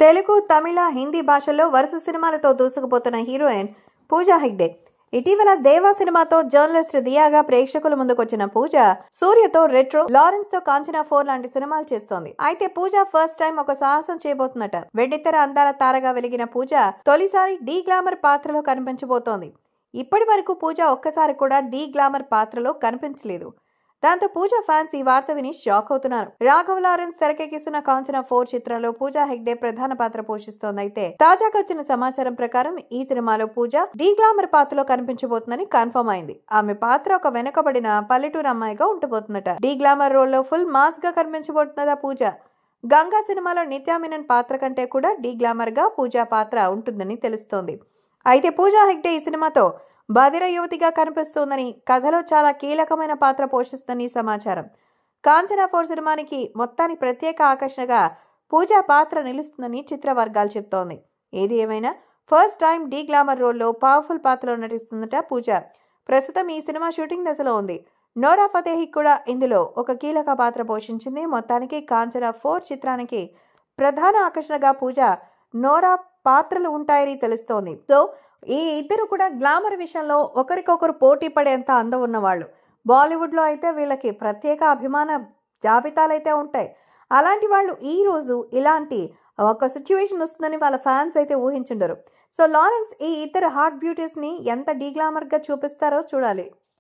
తెలుగు, తమిళ, హిందీ భాషల్లో వరుస సినిమాలతో దూసుకుపోతున్న హీరోయిన్ పూజా హెగ్డే. ఇటీవల దేవా సినిమాతో జర్నలిస్ట్ దియాగా ప్రేక్షకుల ముందుకొచ్చిన పూజ సూర్యతో రెట్రో, లారెన్స్ తో కాంచనా 4 లాంటి సినిమాలు చేస్తోంది. అయితే పూజ ఫస్ట్ టైం ఒక సాహసం చేయబోతుందట. వెండితెర అందాల తారగా వెలిగిన పూజ తొలిసారి డీ గ్లామర్ పాత్రలో కనిపించబోతోంది. ఇప్పటి వరకు పూజ ఒక్కసారి కూడా డీ గ్లామర్ పాత్రలో కనిపించలేదు. దాంతో పూజ ఫ్యాన్స్ ఈ వార్త విని షాక్ అవుతున్నారు. రాఘవ్ లారెన్స్ తెరకెక్కిస్తున్న కాంచనా 4 చిత్రంలో పూజా హెగ్డే ప్రధాన పాత్ర పోషిస్తోంది. అయితే తాజాగా వచ్చిన సమాచారం ప్రకారం ఈ సినిమాలో పూజ డీ గ్లామర్ పాత్రలో కనిపించబోతుందని కన్ఫర్మ్ అయింది. ఆమె పాత్ర ఒక వెనుకబడిన పల్లెటూరు అమ్మాయిగా ఉండబోతుందట. డీ గ్లామర్ రోల్ లో ఫుల్ మాస్ గా కనిపించబోతున్నదా పూజ. గంగా సినిమాలో నిత్యా మీనన్ పాత్ర కంటే కూడా డీ గ్లామర్ గా పూజా పాత్ర ఉంటుందని తెలుస్తోంది. అయితే పూజా హెగ్డే ఈ సినిమాతో బధిర యువతిగా కనిపిస్తోందని, కథలో చాలా కీలకమైన పాత్ర పోషిస్తుందని సమాచారం. కాంచనా 4 సినిమానికి మొత్తానికి ప్రత్యేక ఆకర్షణగా పూజా పాత్ర నిలుస్తుందని చిత్ర వర్గాలు చెప్తోంది. ఏది ఏమైనా ఫస్ట్ టైం డీ గ్లామర్ రోల్లో పవర్ఫుల్ పాత్రలో నటిస్తుందట పూజ. ప్రస్తుతం ఈ సినిమా షూటింగ్ దశలో ఉంది. నోరా ఫతేహి కూడా ఇందులో ఒక కీలక పాత్ర పోషించింది. మొత్తానికి కాంచనా 4 చిత్రానికి ప్రధాన ఆకర్షణగా పూజ, నోరా పాత్రలు ఉంటాయని తెలుస్తోంది. సో ఈ ఇద్దరు కూడా గ్లామర్ విషయంలో ఒకరికొకరు పోటీ పడేంత అందం ఉన్నవాళ్ళు. బాలీవుడ్లో అయితే వీళ్ళకి ప్రత్యేక అభిమాన జాబితాలైతే ఉంటాయి. అలాంటి వాళ్ళు ఈ రోజు ఇలాంటి ఒక సిచ్యువేషన్ వస్తుందని వాళ్ళ ఫ్యాన్స్ అయితే ఊహించుండరు. సో లారెన్స్ ఈ ఇద్దరు హాట్ బ్యూటీస్ ని ఎంత డీ గ్లామర్ గా చూపిస్తారో చూడాలి.